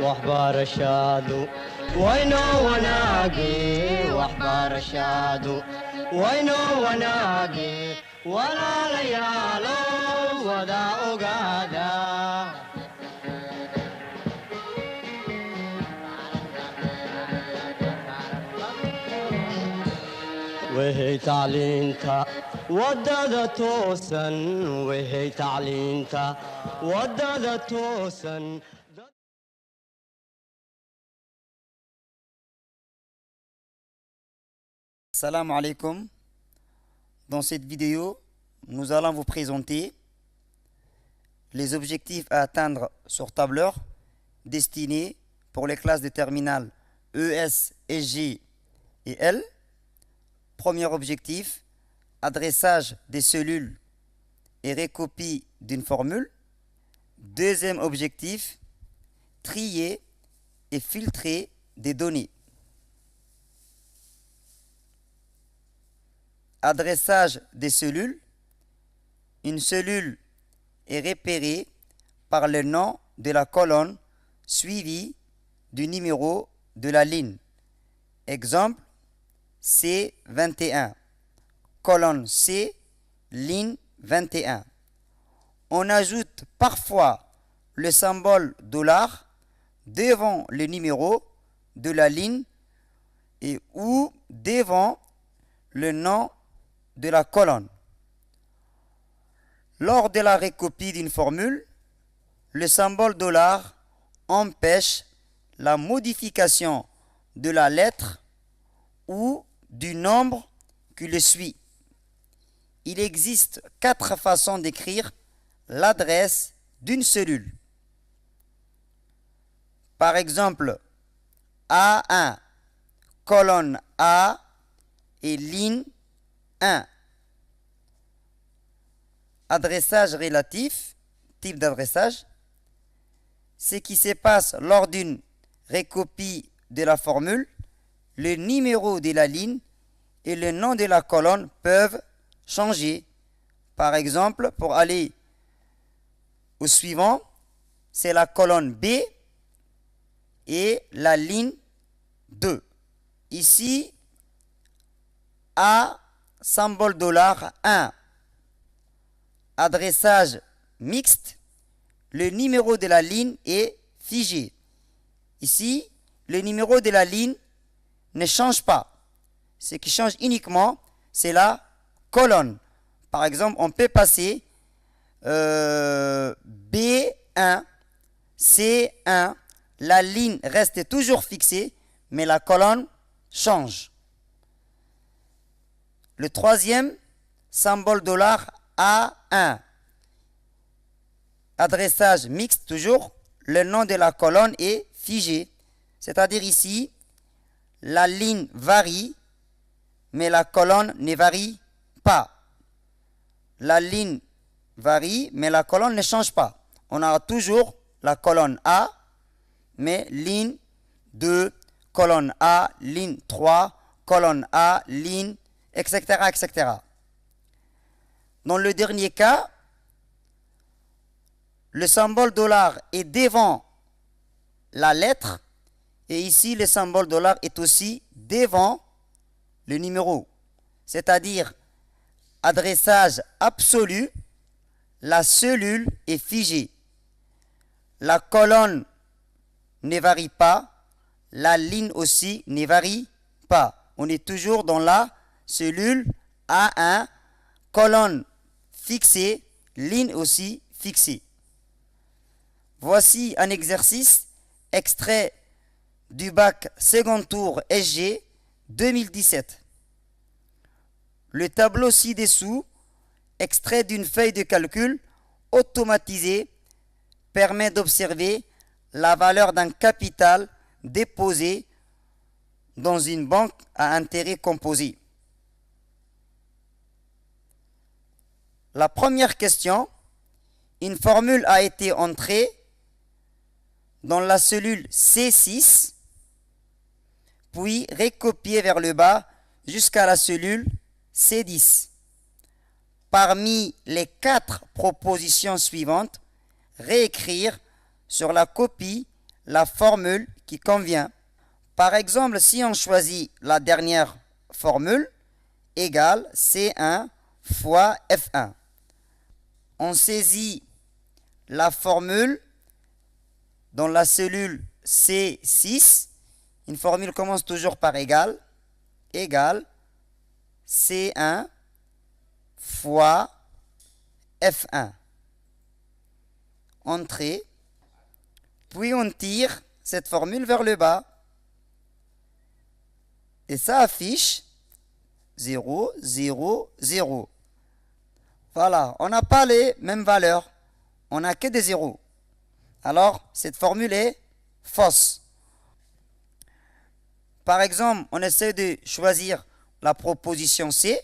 waxbarashadu waynoo wanaage waxbarashadu waynoo wanaage walaalayaalo wada ogaada وهي تعلينتا ودادة توسن وهي تعلينتا ودادة توسن. Salam alaikum. Dans cette vidéo, nous allons vous présenter les objectifs à atteindre sur tableur destinés pour les classes de terminale ES, SG et L. Premier objectif, adressage des cellules et récopie d'une formule. Deuxième objectif, trier et filtrer des données. Adressage des cellules. Une cellule est repérée par le nom de la colonne suivi du numéro de la ligne. Exemple, C21, colonne C, ligne 21. On ajoute parfois le symbole $ devant le numéro de la ligne et ou devant le nom de la colonne. Lors de la récopie d'une formule, le symbole $ empêche la modification de la lettre ou du nombre qui le suit. Il existe 4 façons d'écrire l'adresse d'une cellule. Par exemple, A1, colonne A et ligne 1. Adressage relatif, type d'adressage. Ce qui se passe lors d'une récopie de la formule, le numéro de la ligne et le nom de la colonne peuvent changer. Par exemple, pour aller au suivant, c'est la colonne B et la ligne 2. Ici, A, symbole $1. Adressage mixte, le numéro de la ligne est figé. Ici, le numéro de la ligne ne change pas. Ce qui change uniquement, c'est la colonne. Par exemple, on peut passer B1, C1, la ligne reste toujours fixée, mais la colonne change. Le troisième, symbole $A1. Adressage mixte toujours, le nom de la colonne est figé. C'est-à-dire ici, la ligne varie, mais la colonne ne varie pas. La ligne varie, mais la colonne ne change pas. On aura toujours la colonne A, mais ligne 2, colonne A, ligne 3, colonne A, ligne, etc., etc. Dans le dernier cas, le symbole $ est devant la lettre, et ici, le symbole $ est aussi devant le numéro. C'est-à-dire, adressage absolu, la cellule est figée. La colonne ne varie pas, la ligne aussi ne varie pas. On est toujours dans la cellule A1, colonne fixée, ligne aussi fixée. Voici un exercice extrait du bac second tour SG 2017. Le tableau ci-dessous, extrait d'une feuille de calcul automatisée, permet d'observer la valeur d'un capital déposé dans une banque à intérêt composé. La première question, une formule a été entrée dans la cellule C6, puis recopiée vers le bas jusqu'à la cellule C10. Parmi les 4 propositions suivantes, réécrire sur la copie la formule qui convient. Par exemple, si on choisit la dernière formule, égale C1 fois F1. On saisit la formule dans la cellule C6. Une formule commence toujours par égal C1 fois F1. Entrée. Puis on tire cette formule vers le bas. Et ça affiche 0, 0, 0. Voilà, on n'a pas les mêmes valeurs. On n'a que des zéros. Alors, cette formule est fausse. Par exemple, on essaie de choisir la proposition C.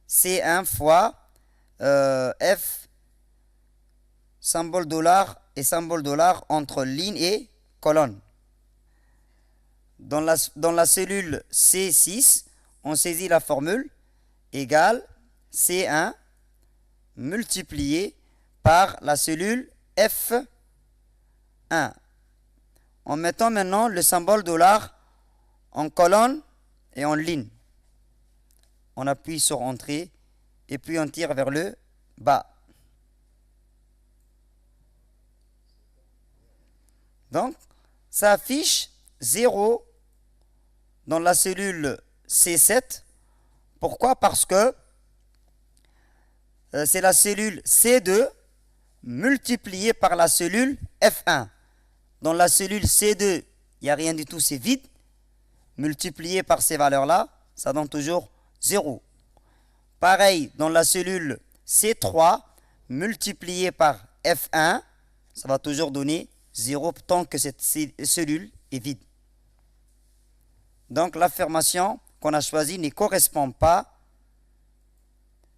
C1 fois F, symbole dollar et symbole dollar entre ligne et colonne. Dans la cellule C6, on saisit la formule égale C1 multiplié par la cellule F1. En mettant maintenant le symbole dollar en colonne et en ligne. On appuie sur Entrée et puis on tire vers le bas. Donc, ça affiche 0 dans la cellule C7. Pourquoi? Parce que c'est la cellule C2 multipliée par la cellule F1. Dans la cellule C2, il n'y a rien du tout, c'est vide. Multiplié par ces valeurs-là, ça donne toujours 0. Pareil, dans la cellule C3, multiplié par F1, ça va toujours donner 0 tant que cette cellule est vide. Donc l'affirmation qu'on a choisie ne correspond pas.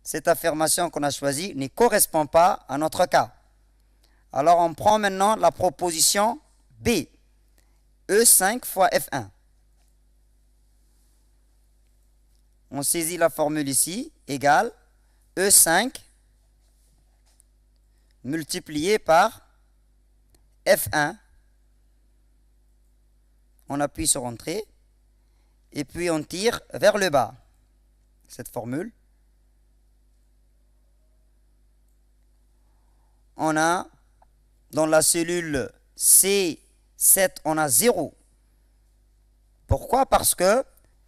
Cette affirmation qu'on a choisie ne correspond pas à notre cas. Alors on prend maintenant la proposition B. E5 fois F1. On saisit la formule ici, égale E5 multiplié par F1. On appuie sur Entrée et puis on tire vers le bas cette formule. On a dans la cellule C7, on a 0. Pourquoi? Parce que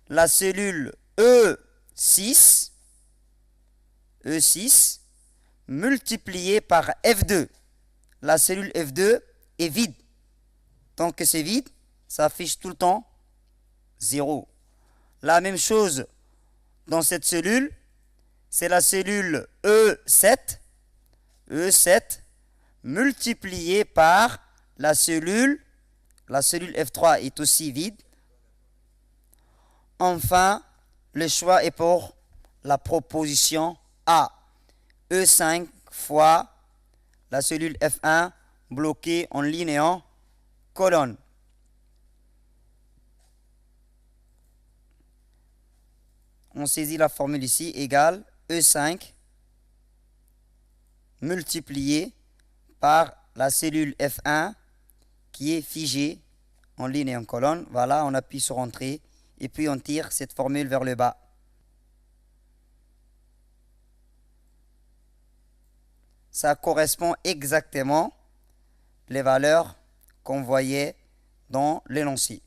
la cellule E6 multipliée par F2. La cellule F2 est vide. Tant que c'est vide, ça affiche tout le temps 0. La même chose dans cette cellule, c'est la cellule E7 multipliée par la cellule F3 est aussi vide. Enfin, le choix est pour la proposition A. E5 fois la cellule F1 bloquée en ligne et en colonne. On saisit la formule ici, égale E5 multiplié par la cellule F1 qui est figée en ligne et en colonne. Voilà, on appuie sur Entrée et puis on tire cette formule vers le bas. Ça correspond exactement les valeurs qu'on voyait dans l'énoncé.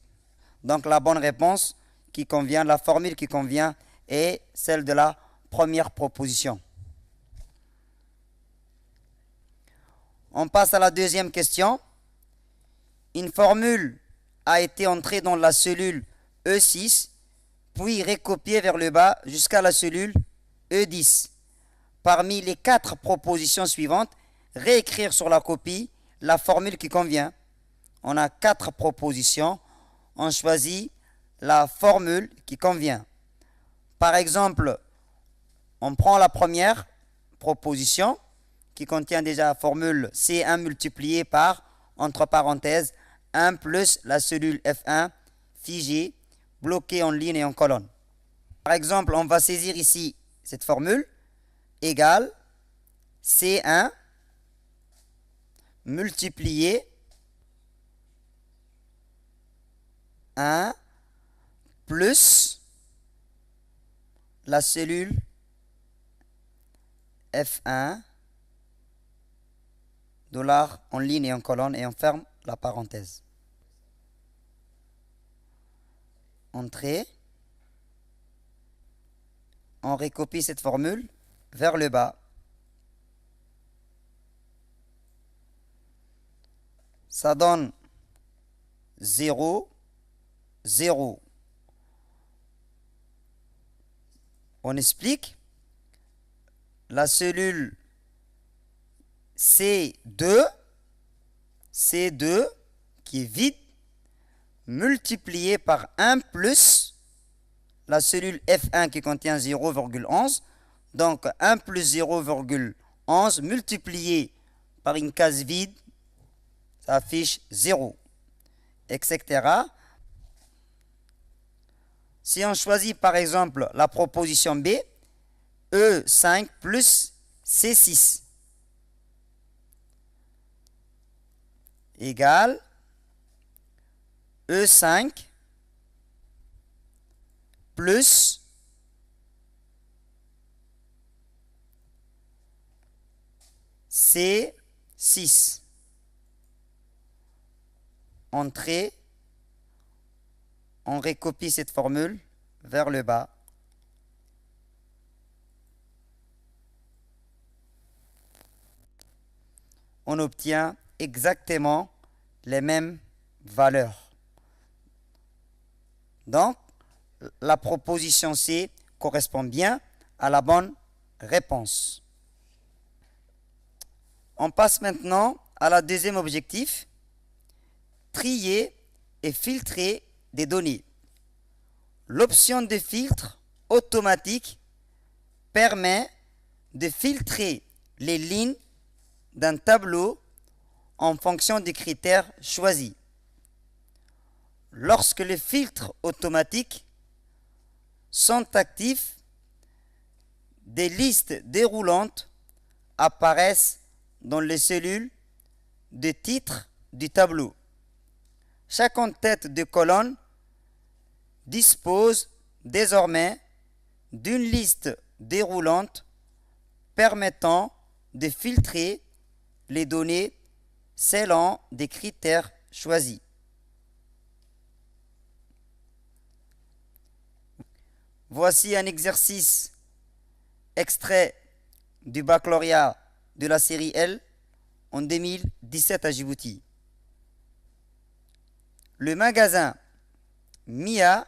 Donc la bonne réponse qui convient, la formule qui convient est celle de la première proposition. On passe à la deuxième question. Une formule a été entrée dans la cellule E6, puis recopiée vers le bas jusqu'à la cellule E10. Parmi les 4 propositions suivantes, réécrire sur la copie la formule qui convient. On a 4 propositions. On choisit la formule qui convient. Par exemple, on prend la première proposition qui contient déjà la formule C1 multiplié par, entre parenthèses, 1 plus la cellule F1 figée, bloquée en ligne et en colonne. Par exemple, on va saisir ici cette formule égale C1 multiplié F1 plus la cellule F1 $ en ligne et en colonne et on ferme la parenthèse. Entrée. On recopie cette formule vers le bas. Ça donne 0, 0. On explique. La cellule C2 qui est vide, multiplié par 1 plus la cellule F1 qui contient 0,11. Donc 1 plus 0,11 multiplié par une case vide, ça affiche 0, etc. Si on choisit par exemple la proposition B, E5 plus C6 égale E5 plus C6. Entrée. On recopie cette formule vers le bas. On obtient exactement les mêmes valeurs. Donc, la proposition C correspond bien à la bonne réponse. On passe maintenant à la deuxième objectif, trier et filtrer des données. L'option de filtre automatique permet de filtrer les lignes d'un tableau en fonction des critères choisis. Lorsque les filtres automatiques sont actifs, des listes déroulantes apparaissent dans les cellules de titre du tableau. Chaque en-tête de colonne dispose désormais d'une liste déroulante permettant de filtrer les données selon des critères choisis. Voici un exercice extrait du baccalauréat de la série L en 2017 à Djibouti. Le magasin Mia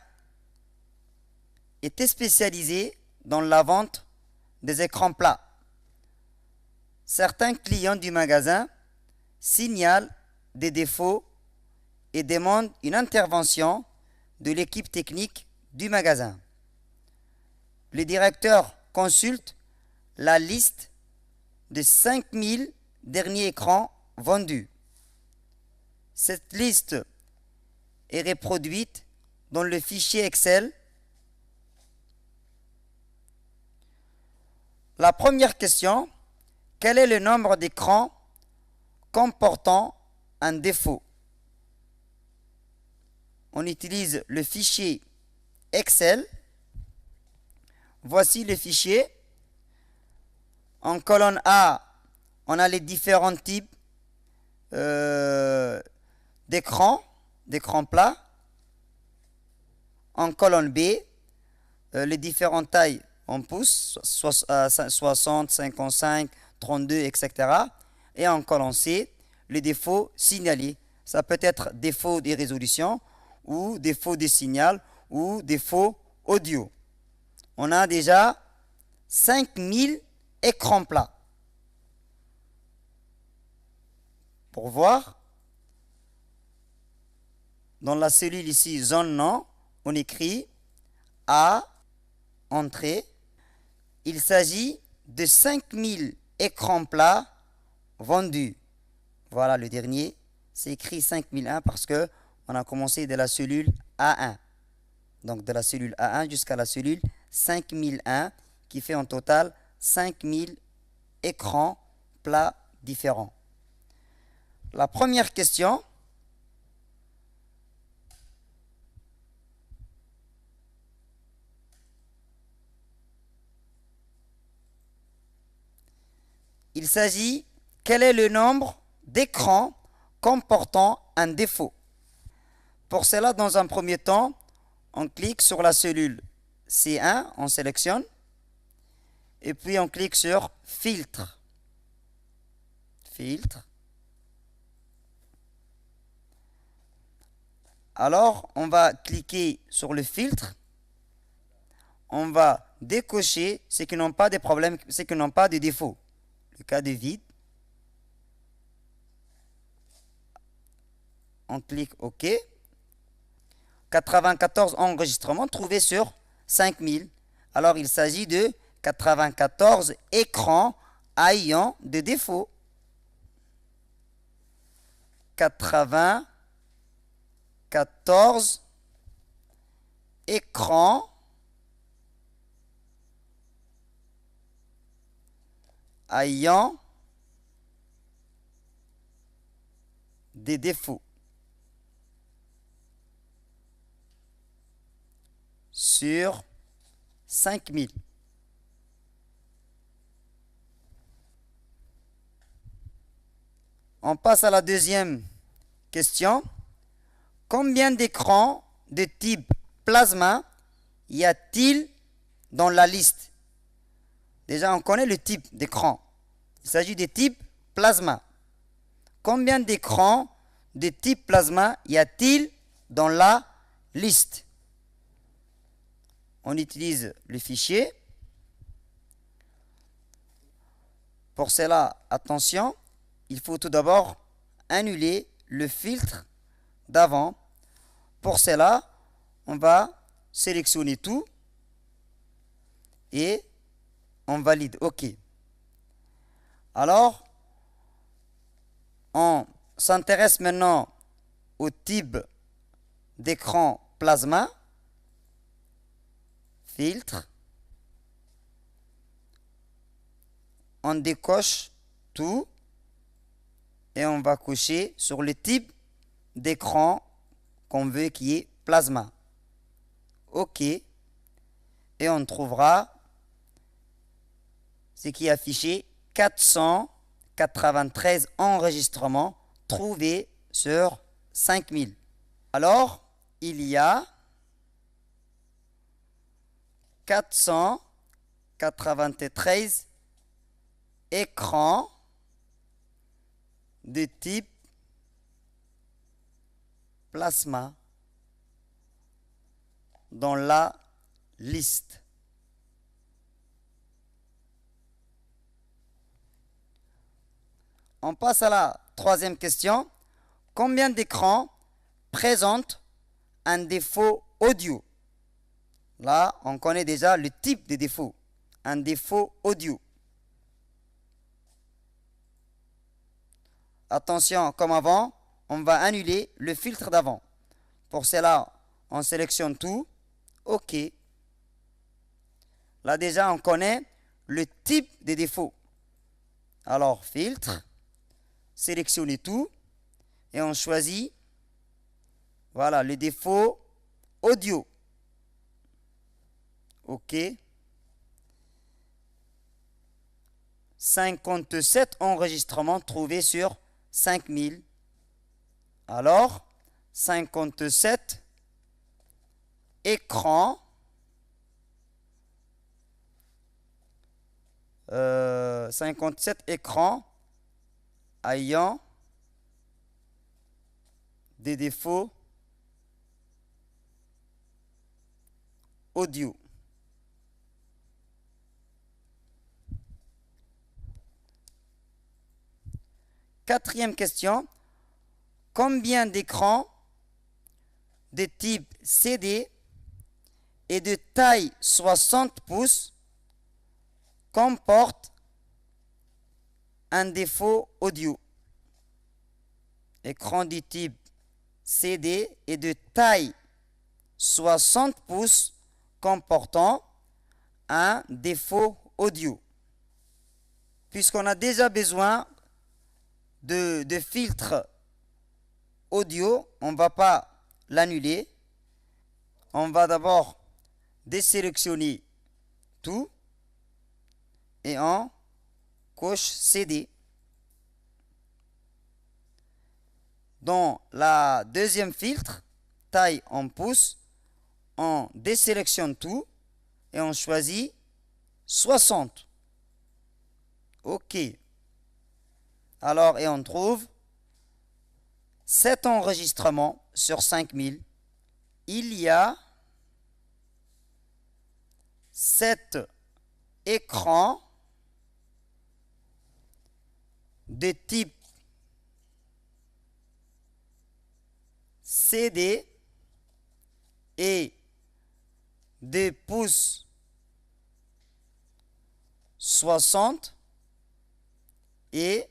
était spécialisé dans la vente des écrans plats. Certains clients du magasin signalent des défauts et demandent une intervention de l'équipe technique du magasin. Le directeur consulte la liste de 5000 derniers écrans vendus. Cette liste est reproduite dans le fichier Excel. La première question, quel est le nombre d'écrans comportant un défaut? On utilise le fichier Excel. Voici le fichier. En colonne A, on a les différents types d'écrans plats. En colonne B, les différentes tailles en pouces, 60, 55, 32, etc. Et en colonne C, les défauts signalés. Ça peut être défaut de résolution ou défaut de signal ou défaut audio. On a déjà 5000 écrans plats. Pour voir, dans la cellule ici, zone nom, on écrit A, entrée. Il s'agit de 5000 écrans plats vendus. Voilà le dernier. C'est écrit 5001 parce que on a commencé de la cellule A1. Donc de la cellule A1 jusqu'à la cellule 5001 qui fait en total 5000 écrans plats différents. La première question, il s'agit, quel est le nombre d'écrans comportant un défaut? Pour cela, dans un premier temps, on clique sur la cellule C1, on sélectionne, et puis on clique sur Filtre. Filtre. Alors, on va cliquer sur le filtre. On va décocher ceux qui n'ont pas de problèmes, ceux qui n'ont pas de défauts. Le cas de vide. On clique OK. 94 enregistrements trouvés sur 5000. Alors, il s'agit de 94 écrans ayant des défauts. 94 écrans ayant des défauts sur 5000. On passe à la deuxième question. Combien d'écrans de type plasma y a-t-il dans la liste? Déjà, on connaît le type d'écran. Il s'agit des types plasma. Combien d'écrans de type plasma y a-t-il dans la liste? On utilise le fichier. Pour cela, attention, il faut tout d'abord annuler le filtre d'avant. Pour cela, on va sélectionner tout et on valide OK. Alors, on s'intéresse maintenant au type d'écran plasma. Filtre. On décoche tout et on va cocher sur le type d'écran qu'on veut qui est plasma. OK. Et on trouvera ce qui est affiché 493 enregistrements trouvés sur 5000. Alors, il y a 493 écrans de type plasma dans la liste. On passe à la troisième question. Combien d'écrans présentent un défaut audio? Là, on connaît déjà le type de défaut. Un défaut audio. Attention, comme avant, on va annuler le filtre d'avant. Pour cela, on sélectionne tout. OK. Là déjà, on connaît le type de défaut. Alors, filtre, sélectionnez tout et on choisit, voilà, le défaut audio. OK. 57 enregistrements trouvés sur 5000. Alors, 57 écrans 57 écrans ayant des défauts audio. Quatrième question. Combien d'écrans de type CD et de taille 60 pouces comportent un défaut audio? Écran du type CD et de taille 60 pouces comportant un défaut audio. Puisqu'on a déjà besoin de filtre audio, on ne va pas l'annuler. On va d'abord désélectionner tout et on coche CD. Dans la deuxième filtre, taille en pouces, on désélectionne tout et on choisit 60. OK. Alors, et on trouve 7 enregistrements sur 5000. Il y a 7 écrans de type CD et de pouces 60 et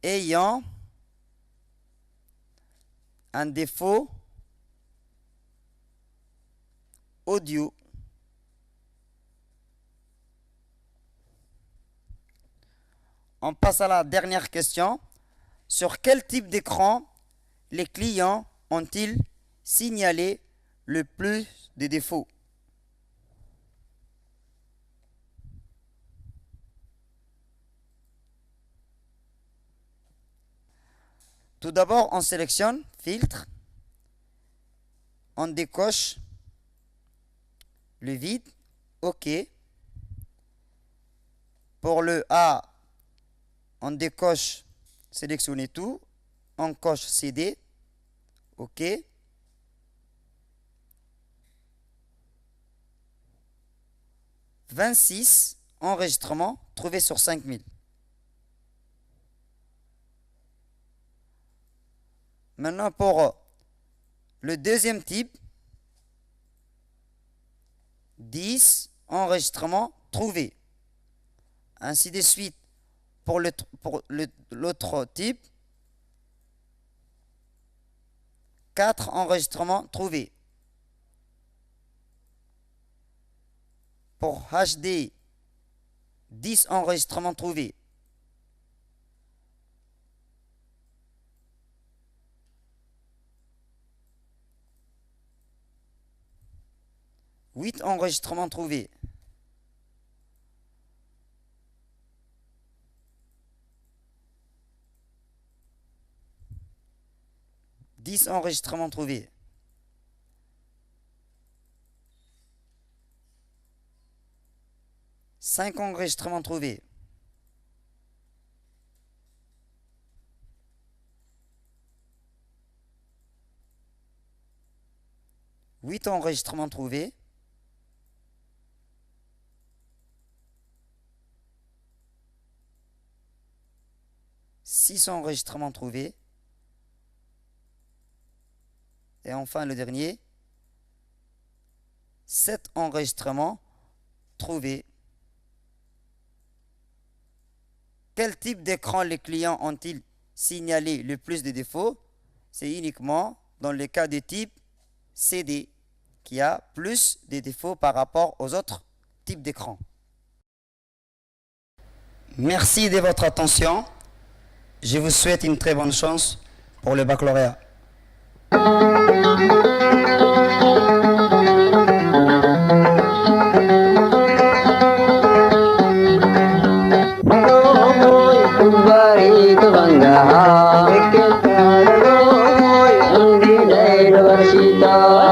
ayant un défaut audio. On passe à la dernière question. Sur quel type d'écran les clients ont-ils signalé le plus de défauts? Tout d'abord, on sélectionne filtre, on décoche le vide, OK. Pour le A, on décoche sélectionner tout, on coche CD, OK. « 26 enregistrements trouvés sur 5000. Maintenant, pour le deuxième type, 10 enregistrements trouvés. Ainsi de suite pour l'autre type, 4 enregistrements trouvés. Pour HD, 10 enregistrements trouvés. Huit enregistrements trouvés. Dix enregistrements trouvés. Cinq enregistrements trouvés. Huit enregistrements trouvés. 6 enregistrements trouvés. Et enfin le dernier, 7 enregistrements trouvés. Quel type d'écran les clients ont-ils signalé le plus de défauts? C'est uniquement dans le cas de type CD qui a plus de défauts par rapport aux autres types d'écran. Merci de votre attention. Je vous souhaite une très bonne chance pour le baccalauréat. Universidad